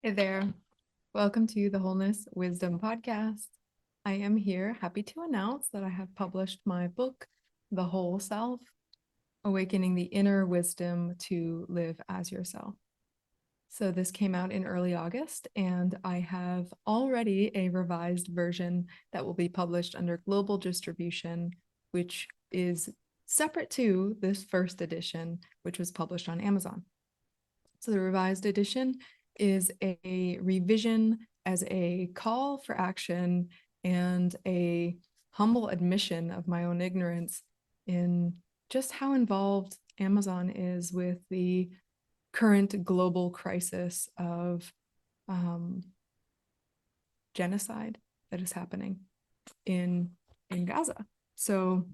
Hey there. Welcome to the Wholeness Wisdom Podcast. I am here happy to announce that I have published my book, The Whole Self, Awakening the Inner Wisdom to Live as Yourself. So this came out in early August, and I have already a revised version that will be published under global distribution, which is separate to this first edition, which was published on Amazon. So the revised edition is a revision as a call for action and a humble admission of my own ignorance in just how involved Amazon is with the current global crisis of genocide that is happening in Gaza. So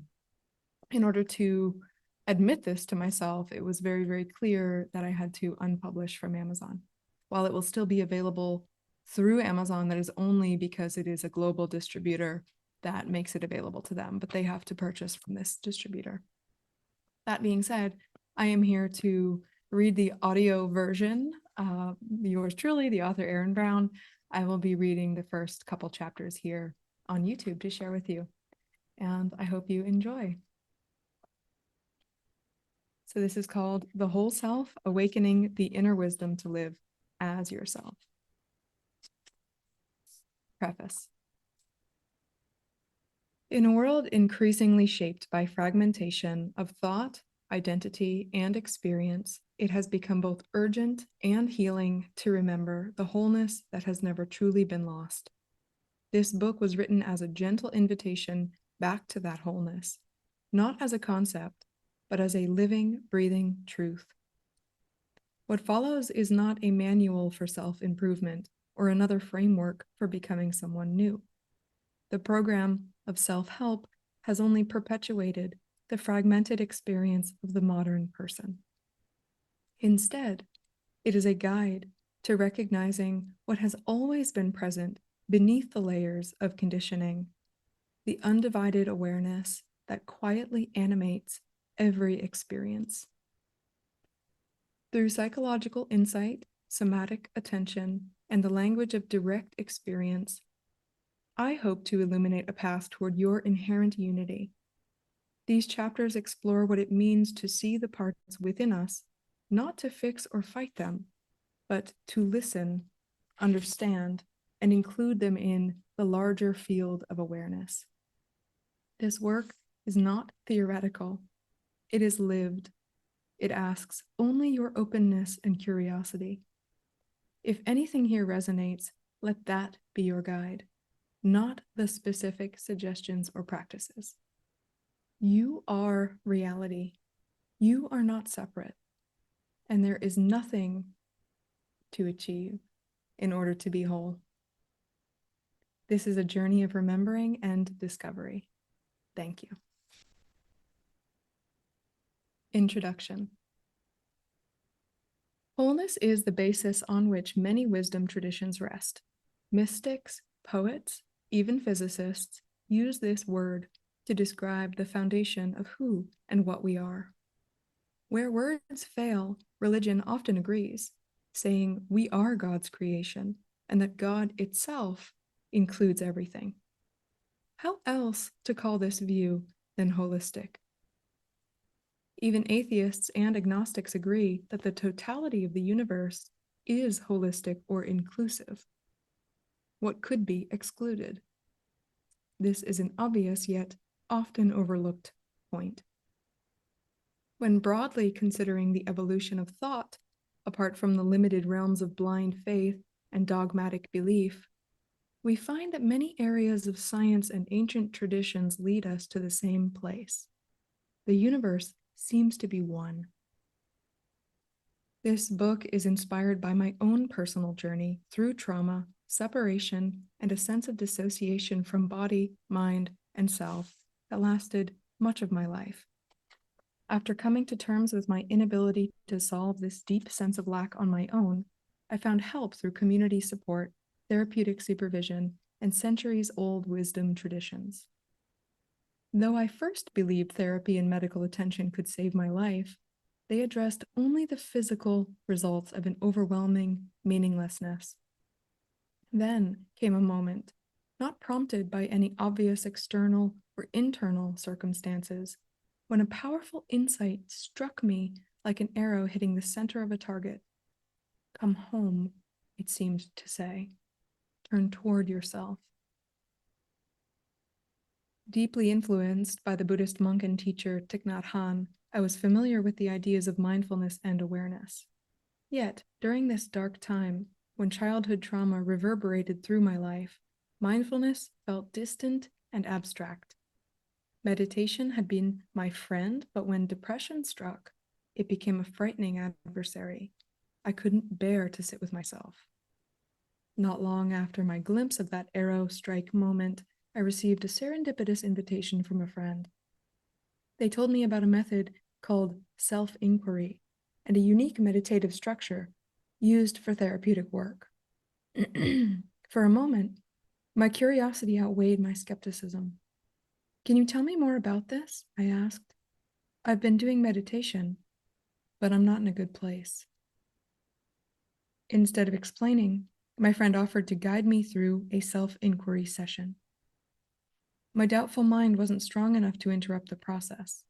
in order to admit this to myself, it was very, very clear that I had to unpublish from Amazon. While it will still be available through Amazon, that is only because it is a global distributor that makes it available to them, but they have to purchase from this distributor. That being said, I am here to read the audio version. Yours truly, the author Erin Brown. I will be reading the first couple chapters here on YouTube to share with you, and I hope you enjoy. So this is called The Whole Self, Awakening the Inner Wisdom to Live as Yourself. Preface. In a world increasingly shaped by fragmentation of thought, identity, and experience, it has become both urgent and healing to remember the wholeness that has never truly been lost. This book was written as a gentle invitation back to that wholeness, not as a concept, but as a living, breathing truth. What follows is not a manual for self-improvement or another framework for becoming someone new. The program of self-help has only perpetuated the fragmented experience of the modern person. Instead, it is a guide to recognizing what has always been present beneath the layers of conditioning, the undivided awareness that quietly animates every experience. Through psychological insight, somatic attention, and the language of direct experience, I hope to illuminate a path toward your inherent unity. These chapters explore what it means to see the parts within us, not to fix or fight them, but to listen, understand, and include them in the larger field of awareness. This work is not theoretical. It is lived. It asks only your openness and curiosity. If anything here resonates, let that be your guide, not the specific suggestions or practices. You are reality. You are not separate, and there is nothing to achieve in order to be whole. This is a journey of remembering and discovery. Thank you. Introduction. Wholeness is the basis on which many wisdom traditions rest. Mystics, poets, even physicists use this word to describe the foundation of who and what we are. Where words fail, religion often agrees, saying we are God's creation and that God itself includes everything. How else to call this view than holistic? Even atheists and agnostics agree that the totality of the universe is holistic or inclusive. What could be excluded? This is an obvious yet often overlooked point. When broadly considering the evolution of thought, apart from the limited realms of blind faith and dogmatic belief, we find that many areas of science and ancient traditions lead us to the same place. The universe seems to be one. This book is inspired by my own personal journey through trauma, separation, and a sense of dissociation from body, mind, and self that lasted much of my life. After coming to terms with my inability to solve this deep sense of lack on my own, I found help through community support, therapeutic supervision, and centuries-old wisdom traditions. Though I first believed therapy and medical attention could save my life, they addressed only the physical results of an overwhelming meaninglessness. Then came a moment, not prompted by any obvious external or internal circumstances, when a powerful insight struck me like an arrow hitting the center of a target. Come home, it seemed to say. Turn toward yourself. Deeply influenced by the Buddhist monk and teacher Thich Nhat Hanh, I was familiar with the ideas of mindfulness and awareness. Yet, during this dark time, when childhood trauma reverberated through my life, mindfulness felt distant and abstract. Meditation had been my friend, but when depression struck, it became a frightening adversary. I couldn't bear to sit with myself. Not long after my glimpse of that arrow strike moment, I received a serendipitous invitation from a friend. They told me about a method called self-inquiry and a unique meditative structure used for therapeutic work. For a moment, my curiosity outweighed my skepticism. Can you tell me more about this? I asked. I've been doing meditation, but I'm not in a good place. Instead of explaining, my friend offered to guide me through a self-inquiry session. My doubtful mind wasn't strong enough to interrupt the process.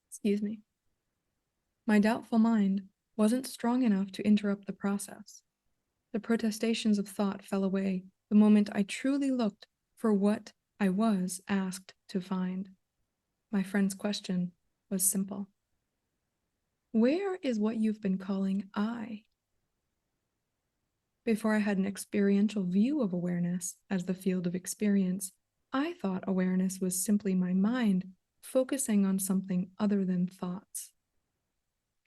Excuse me. My doubtful mind wasn't strong enough to interrupt the process. The protestations of thought fell away the moment I truly looked for what I was asked to find. My friend's question was simple. Where is what you've been calling I? Before I had an experiential view of awareness as the field of experience, I thought awareness was simply my mind focusing on something other than thoughts.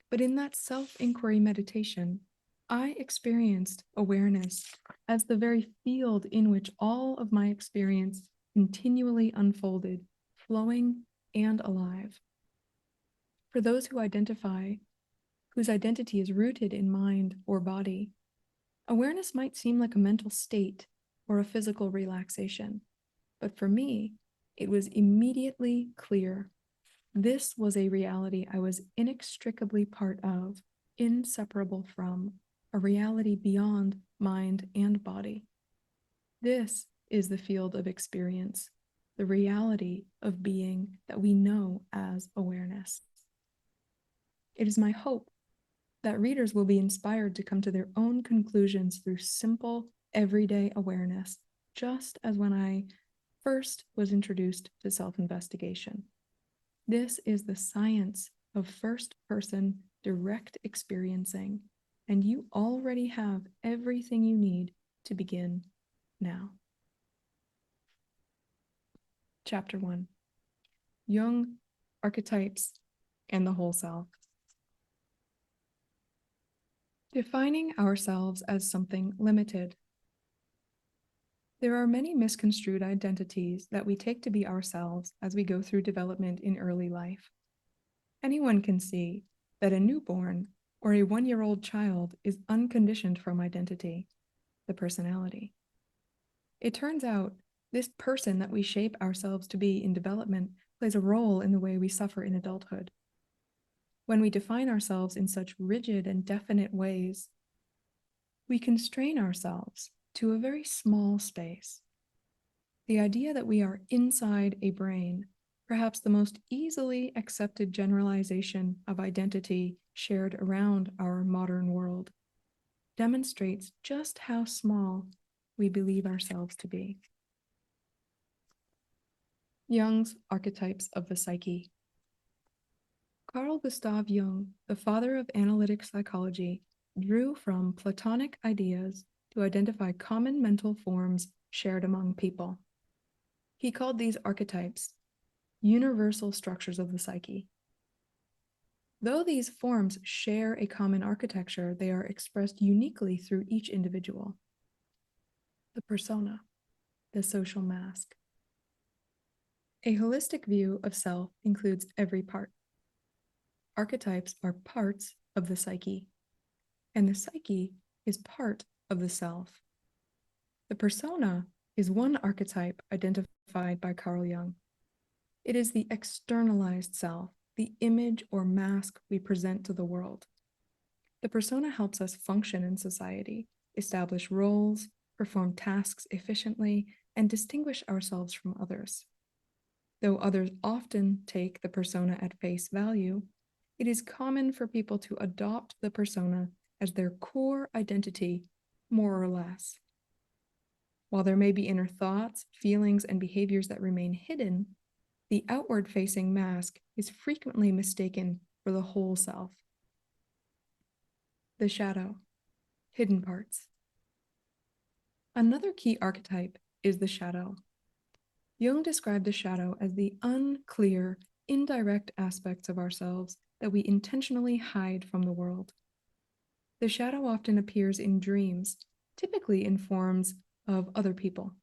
But in that self-inquiry meditation, I experienced awareness as the very field in which all of my experience continually unfolded, flowing and alive. For those who identify, whose identity is rooted in mind or body, awareness might seem like a mental state or a physical relaxation, but for me, it was immediately clear. This was a reality I was inextricably part of, inseparable from, a reality beyond mind and body. This is the field of experience, the reality of being that we know as awareness. It is my hope that readers will be inspired to come to their own conclusions through simple, everyday awareness, just as when I first was introduced to self-investigation. This is the science of first-person direct experiencing, and you already have everything you need to begin now. Chapter 1. Jung, Archetypes, and the Whole Self. Defining ourselves as something limited. There are many misconstrued identities that we take to be ourselves as we go through development in early life. Anyone can see that a newborn or a 1-year-old child is unconditioned from identity, the personality. It turns out this person that we shape ourselves to be in development plays a role in the way we suffer in adulthood. When we define ourselves in such rigid and definite ways, we constrain ourselves to a very small space. The idea that we are inside a brain, perhaps the most easily accepted generalization of identity shared around our modern world, demonstrates just how small we believe ourselves to be. Jung's Archetypes of the Psyche. Carl Gustav Jung, the father of analytic psychology, drew from Platonic ideas to identify common mental forms shared among people. He called these archetypes universal structures of the psyche. Though these forms share a common architecture, they are expressed uniquely through each individual. The persona, the social mask. A holistic view of self includes every part. Archetypes are parts of the psyche, and the psyche is part of the self. The persona is one archetype identified by Carl Jung. It is the externalized self, the image or mask we present to the world. The persona helps us function in society, establish roles, perform tasks efficiently, and distinguish ourselves from others. Though others often take the persona at face value, it is common for people to adopt the persona as their core identity, more or less. While there may be inner thoughts, feelings, and behaviors that remain hidden, the outward-facing mask is frequently mistaken for the whole self. The shadow, hidden parts. Another key archetype is the shadow. Jung described the shadow as the unclear, indirect aspects of ourselves that we intentionally hide from the world. The shadow often appears in dreams, typically in forms of other people.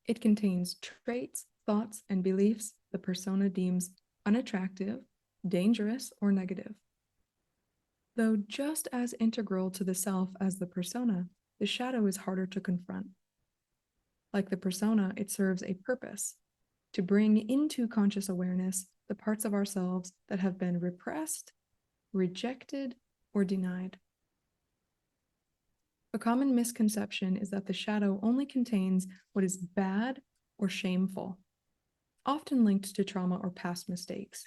It contains traits, thoughts, and beliefs the persona deems unattractive, dangerous, or negative. Though just as integral to the self as the persona, the shadow is harder to confront. Like the persona, it serves a purpose: to bring into conscious awareness the parts of ourselves that have been repressed, rejected, or denied. A common misconception is that the shadow only contains what is bad or shameful, often linked to trauma or past mistakes.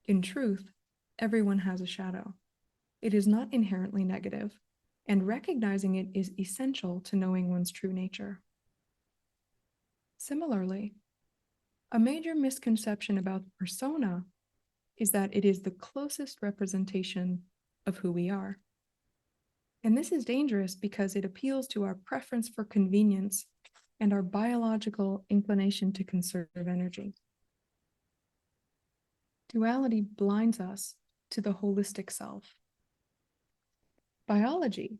In truth, everyone has a shadow. It is not inherently negative, and recognizing it is essential to knowing one's true nature. Similarly, a major misconception about the persona is that it is the closest representation of who we are. And this is dangerous because it appeals to our preference for convenience and our biological inclination to conserve energy. Duality blinds us to the holistic self. Biology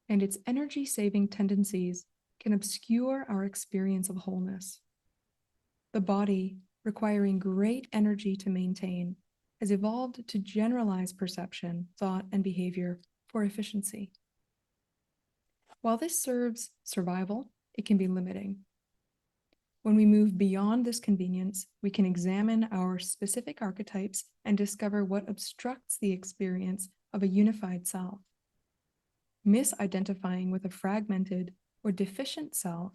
and its energy-saving tendencies can obscure our experience of wholeness. The body, requiring great energy to maintain, has evolved to generalize perception, thought, and behavior for efficiency. While this serves survival, it can be limiting. When we move beyond this convenience, we can examine our specific archetypes and discover what obstructs the experience of a unified self. Misidentifying with a fragmented or deficient self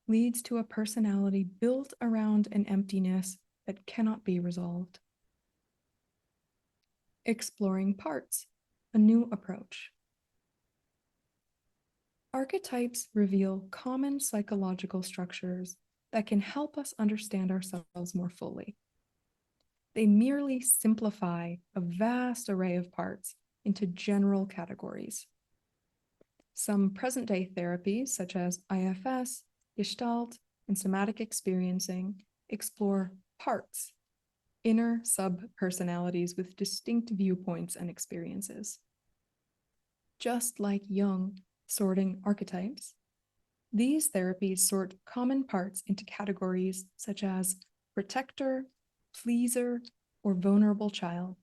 leads to a personality built around an emptiness that cannot be resolved. Exploring parts, a new approach. Archetypes reveal common psychological structures that can help us understand ourselves more fully. They merely simplify a vast array of parts into general categories. Some present-day therapies, such as IFS, Gestalt, and somatic experiencing, explore parts, inner sub-personalities with distinct viewpoints and experiences. Just like Jung sorting archetypes, these therapies sort common parts into categories such as protector, pleaser, or vulnerable child.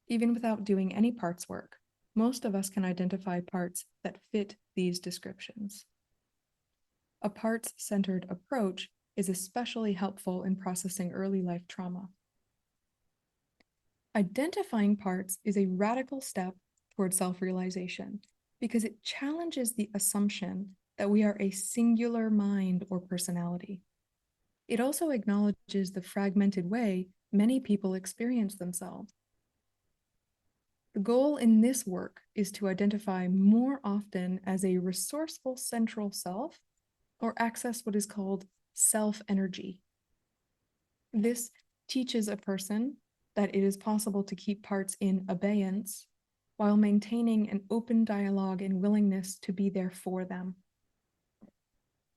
Even without doing any parts work, most of us can identify parts that fit these descriptions. A parts-centered approach is especially helpful in processing early life trauma. Identifying parts is a radical step toward self-realization because it challenges the assumption that we are a singular mind or personality. It also acknowledges the fragmented way many people experience themselves. The goal in this work is to identify more often as a resourceful central self or access what is called self-energy. This teaches a person that it is possible to keep parts in abeyance while maintaining an open dialogue and willingness to be there for them.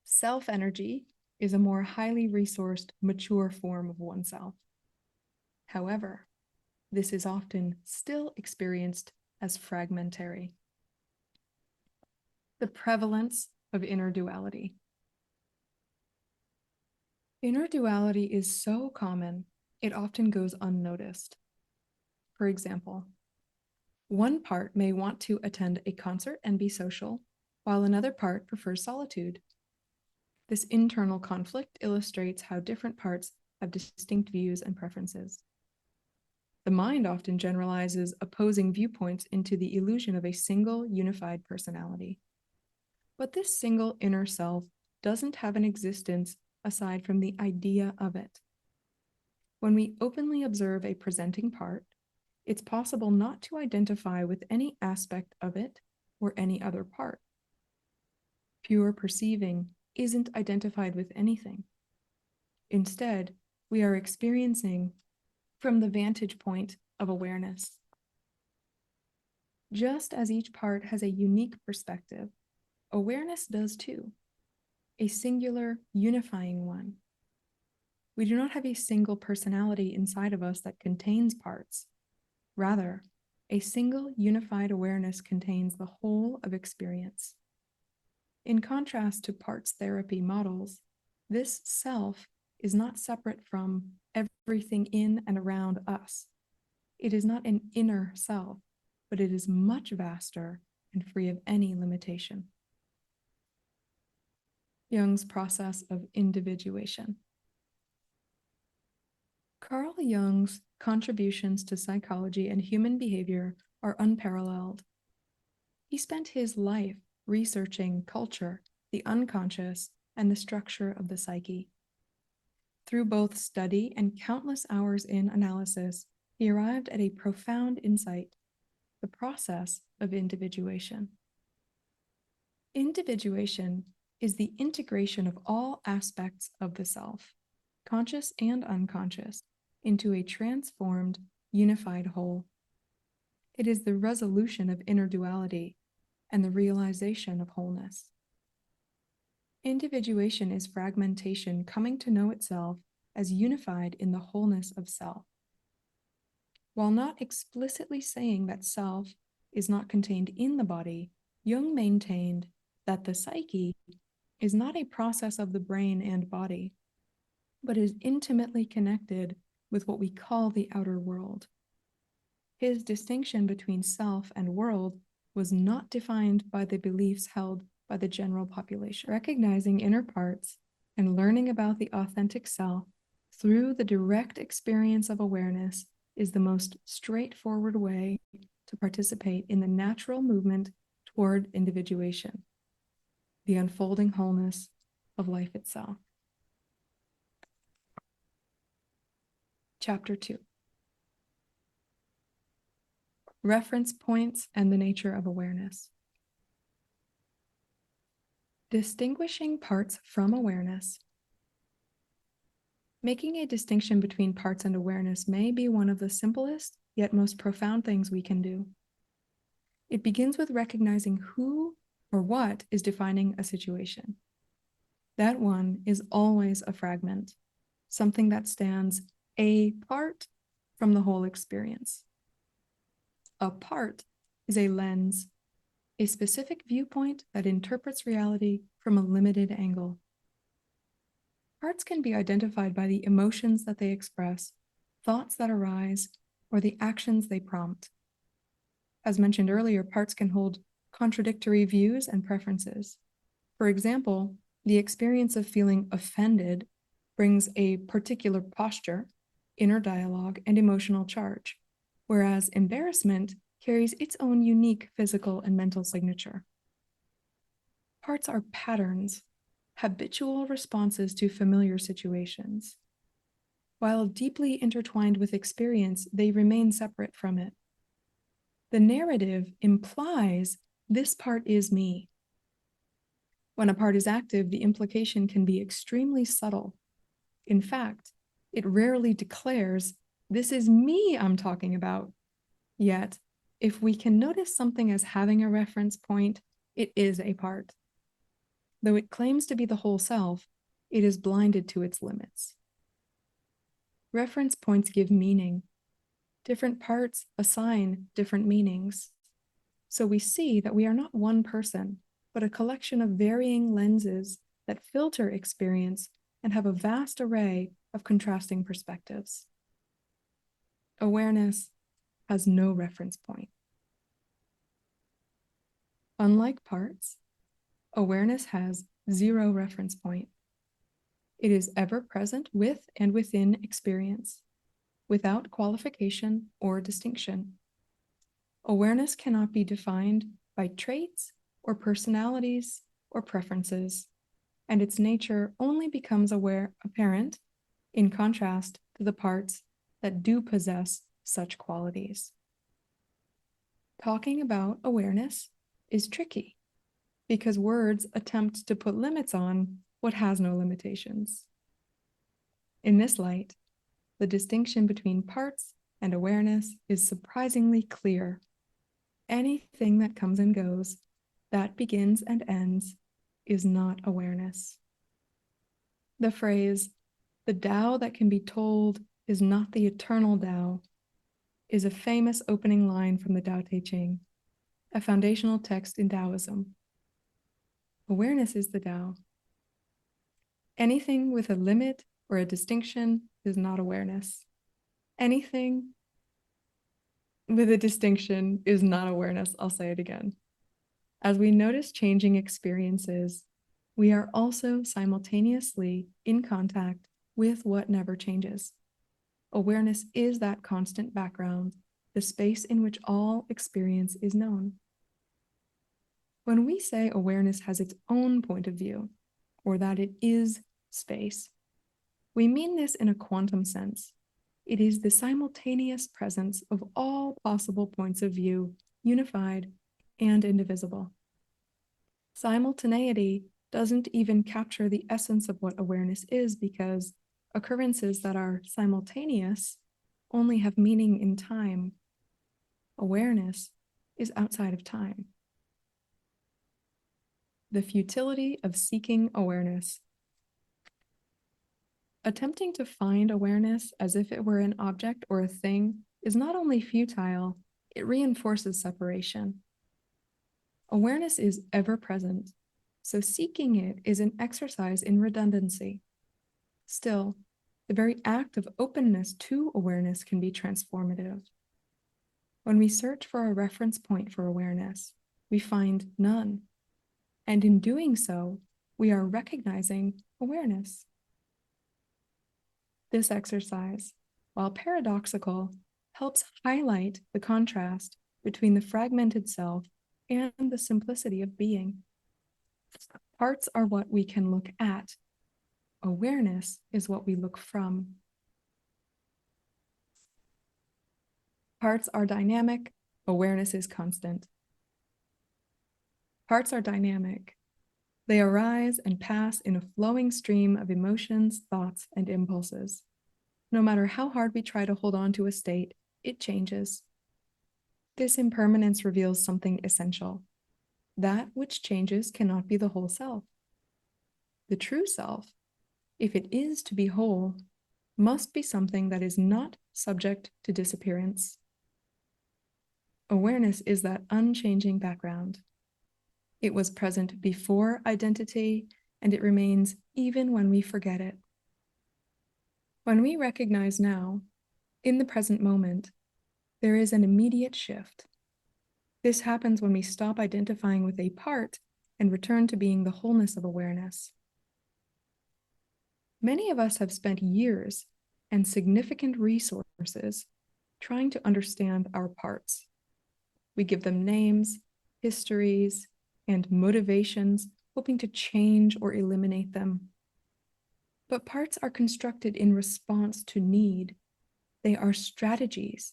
Self-energy is a more highly resourced, mature form of oneself. However, this is often still experienced as fragmentary. The prevalence of inner duality. Inner duality is so common, it often goes unnoticed. For example, one part may want to attend a concert and be social, while another part prefers solitude. This internal conflict illustrates how different parts have distinct views and preferences. The mind often generalizes opposing viewpoints into the illusion of a single unified personality. But this single inner self doesn't have an existence aside from the idea of it. When we openly observe a presenting part, it's possible not to identify with any aspect of it or any other part. Pure perceiving isn't identified with anything. Instead, we are experiencing from the vantage point of awareness. Just as each part has a unique perspective, awareness does too, a singular, unifying one. We do not have a single personality inside of us that contains parts. Rather, a single unified awareness contains the whole of experience. In contrast to parts therapy models, this self is not separate from everything in and around us. It is not an inner self, but it is much vaster and free of any limitation. Jung's process of individuation. Carl Jung's contributions to psychology and human behavior are unparalleled. He spent his life researching culture, the unconscious, and the structure of the psyche. Through both study and countless hours in analysis, he arrived at a profound insight: the process of individuation. Individuation is the integration of all aspects of the self, conscious and unconscious, into a transformed, unified whole. It is the resolution of inner duality and the realization of wholeness. Individuation is fragmentation coming to know itself as unified in the wholeness of self. While not explicitly saying that self is not contained in the body, Jung maintained that the psyche is not a process of the brain and body, but is intimately connected with what we call the outer world. His distinction between self and world was not defined by the beliefs held by the general population. Recognizing inner parts and learning about the authentic self through the direct experience of awareness is the most straightforward way to participate in the natural movement toward individuation, the unfolding wholeness of life itself. Chapter 2. Reference points and the nature of awareness. Distinguishing parts from awareness. Making a distinction between parts and awareness may be one of the simplest yet most profound things we can do. It begins with recognizing who or what is defining a situation. That one is always a fragment, something that stands apart from the whole experience. A part is a lens, a specific viewpoint that interprets reality from a limited angle. Parts can be identified by the emotions that they express, thoughts that arise, or the actions they prompt. As mentioned earlier, parts can hold contradictory views and preferences. For example, the experience of feeling offended brings a particular posture, inner dialogue, and emotional charge, whereas embarrassment carries its own unique physical and mental signature. Parts are patterns, habitual responses to familiar situations. While deeply intertwined with experience, they remain separate from it. The narrative implies this part is me. When a part is active, the implication can be extremely subtle. In fact, it rarely declares, "This is me I'm talking about." Yet, if we can notice something as having a reference point, it is a part. Though it claims to be the whole self, it is blinded to its limits. Reference points give meaning. Different parts assign different meanings. So we see that we are not one person, but a collection of varying lenses that filter experience and have a vast array of contrasting perspectives. Awareness has no reference point. Unlike parts, awareness has zero reference point. It is ever present with and within experience, without qualification or distinction. Awareness cannot be defined by traits or personalities or preferences, and its nature only becomes apparent in contrast to the parts that do possess such qualities. Talking about awareness is tricky because words attempt to put limits on what has no limitations. In this light, the distinction between parts and awareness is surprisingly clear. Anything that comes and goes, that begins and ends, is not awareness. The phrase, "the Tao that can be told is not the eternal Tao," is a famous opening line from the Tao Te Ching, a foundational text in Taoism. Awareness is the Tao. Anything with a limit or a distinction is not awareness. Anything with a distinction is not awareness. I'll say it again. As we notice changing experiences, we are also simultaneously in contact with what never changes. Awareness is that constant background, the space in which all experience is known. When we say awareness has its own point of view, or that it is space, we mean this in a quantum sense. It is the simultaneous presence of all possible points of view, unified and indivisible. Simultaneity doesn't even capture the essence of what awareness is, because occurrences that are simultaneous only have meaning in time. Awareness is outside of time. The futility of seeking awareness. Attempting to find awareness as if it were an object or a thing is not only futile, it reinforces separation. Awareness is ever present, so seeking it is an exercise in redundancy. Still, the very act of openness to awareness can be transformative. When we search for a reference point for awareness, we find none. And in doing so, we are recognizing awareness. This exercise, while paradoxical, helps highlight the contrast between the fragmented self and the simplicity of being. Parts are what we can look at. Awareness is what we look from. Parts are dynamic. Awareness is constant. Parts are dynamic. They arise and pass in a flowing stream of emotions, thoughts, and impulses. No matter how hard we try to hold on to a state, it changes. This impermanence reveals something essential. That which changes cannot be the whole self. The true self, if it is to be whole, must be something that is not subject to disappearance. Awareness is that unchanging background. It was present before identity, and it remains even when we forget it. When we recognize now, in the present moment, there is an immediate shift. This happens when we stop identifying with a part and return to being the wholeness of awareness. Many of us have spent years and significant resources trying to understand our parts. We give them names, histories, and motivations, hoping to change or eliminate them. But parts are constructed in response to need. They are strategies,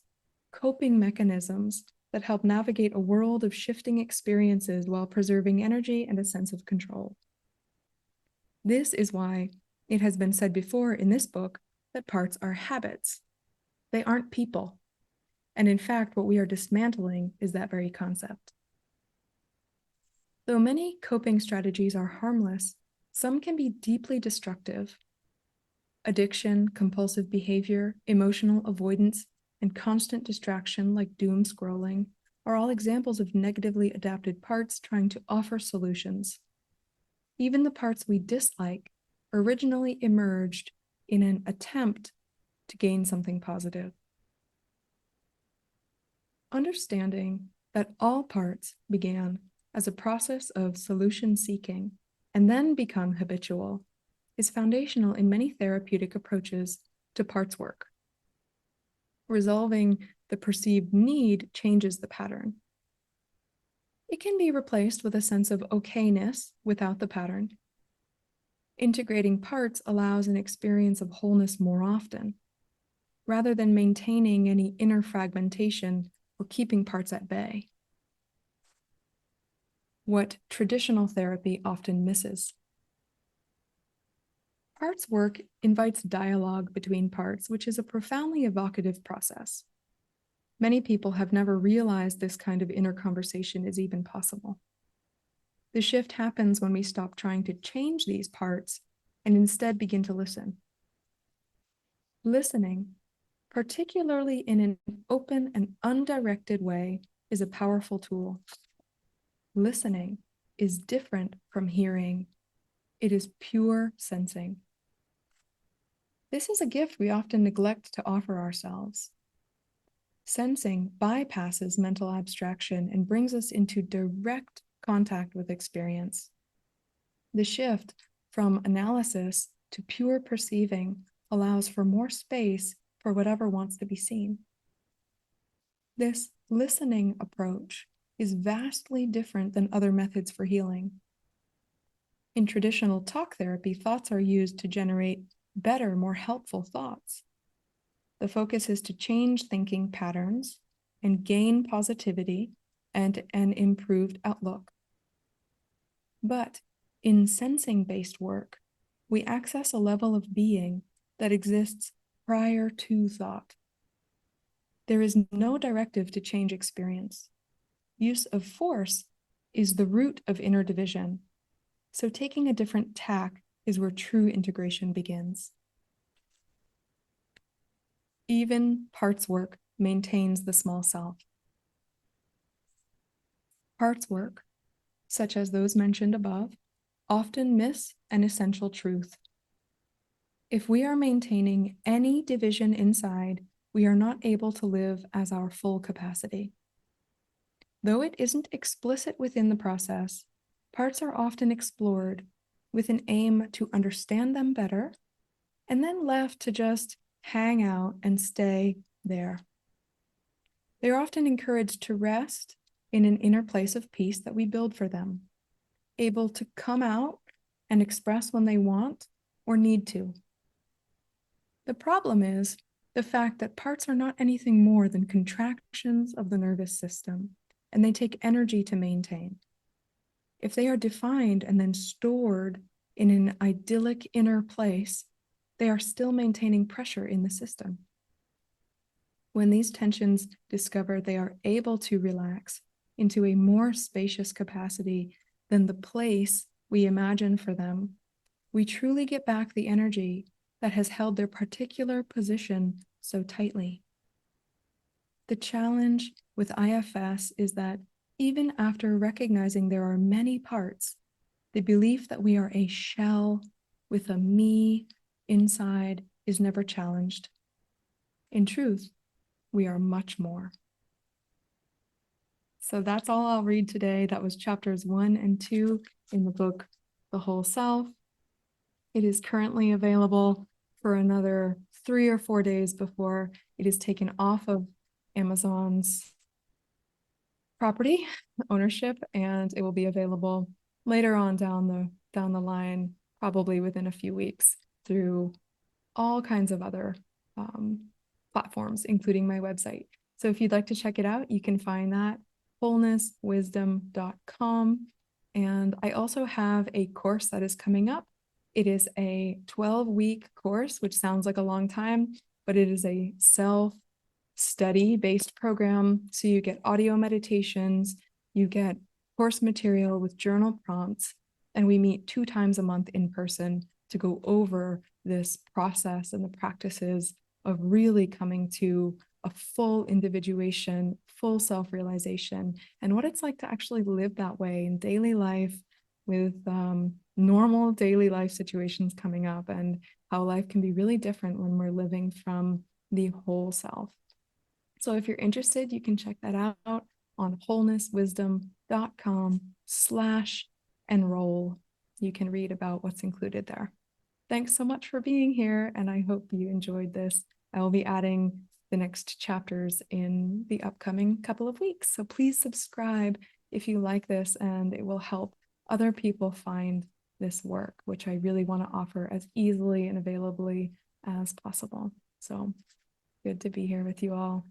coping mechanisms that help navigate a world of shifting experiences while preserving energy and a sense of control. This is why it has been said before in this book that parts are habits. They aren't people. And in fact, what we are dismantling is that very concept. Though many coping strategies are harmless, some can be deeply destructive. Addiction, compulsive behavior, emotional avoidance, and constant distraction like doom scrolling are all examples of negatively adapted parts trying to offer solutions. Even the parts we dislike originally emerged in an attempt to gain something positive. Understanding that all parts began as a process of solution seeking and then become habitual is foundational in many therapeutic approaches to parts work. Resolving the perceived need changes the pattern. It can be replaced with a sense of okayness without the pattern. Integrating parts allows an experience of wholeness more often, rather than maintaining any inner fragmentation or keeping parts at bay. What traditional therapy often misses. Parts work invites dialogue between parts, which is a profoundly evocative process. Many people have never realized this kind of inner conversation is even possible. The shift happens when we stop trying to change these parts and instead begin to listen. Listening, particularly in an open and undirected way, is a powerful tool. Listening is different from hearing. It is pure sensing. This is a gift we often neglect to offer ourselves. Sensing bypasses mental abstraction and brings us into direct contact with experience. The shift from analysis to pure perceiving allows for more space for whatever wants to be seen. This listening approach is vastly different than other methods for healing. In traditional talk therapy, thoughts are used to generate better, more helpful thoughts. The focus is to change thinking patterns and gain positivity and an improved outlook. But in sensing-based work, we access a level of being that exists prior to thought. There is no directive to change experience. Use of force is the root of inner division. So taking a different tack is where true integration begins. Even parts work maintains the small self. Parts work, such as those mentioned above, often miss an essential truth. If we are maintaining any division inside, we are not able to live as our full capacity. Though it isn't explicit within the process, parts are often explored with an aim to understand them better, and then left to just hang out and stay there. They're often encouraged to rest in an inner place of peace that we build for them, able to come out and express when they want or need to. The problem is the fact that parts are not anything more than contractions of the nervous system, and they take energy to maintain. If they are defined and then stored in an idyllic inner place, they are still maintaining pressure in the system. When these tensions discover they are able to relax into a more spacious capacity than the place we imagine for them, we truly get back the energy that has held their particular position so tightly. The challenge with IFS is that even after recognizing there are many parts, the belief that we are a shell with a me inside is never challenged. In truth, we are much more. So that's all I'll read today. That was chapters 1 and 2 in the book, The Whole Self. It is currently available for another 3 or 4 days before it is taken off of Amazon's property ownership, and it will be available later on down the line, probably within a few weeks, through all kinds of other platforms, including my website. So if you'd like to check it out, you can find that wholenesswisdom.com. And I also have a course that is coming up. It is a 12-week course, which sounds like a long time, but it is a self-study based program. So you get audio meditations, you get course material with journal prompts, and we meet 2 times a month in person to go over this process and the practices of really coming to a full individuation, full self-realization, and what it's like to actually live that way in daily life with normal daily life situations coming up, and how life can be really different when we're living from the whole self. So if you're interested, you can check that out on wholenesswisdom.com/enroll. You can read about what's included there. thanks so much for being here, and I hope you enjoyed this. I will be adding the next chapters in the upcoming couple of weeks. So please subscribe if you like this, and it will help other people find this work, which I really want to offer as easily and availably as possible. So good to be here with you all.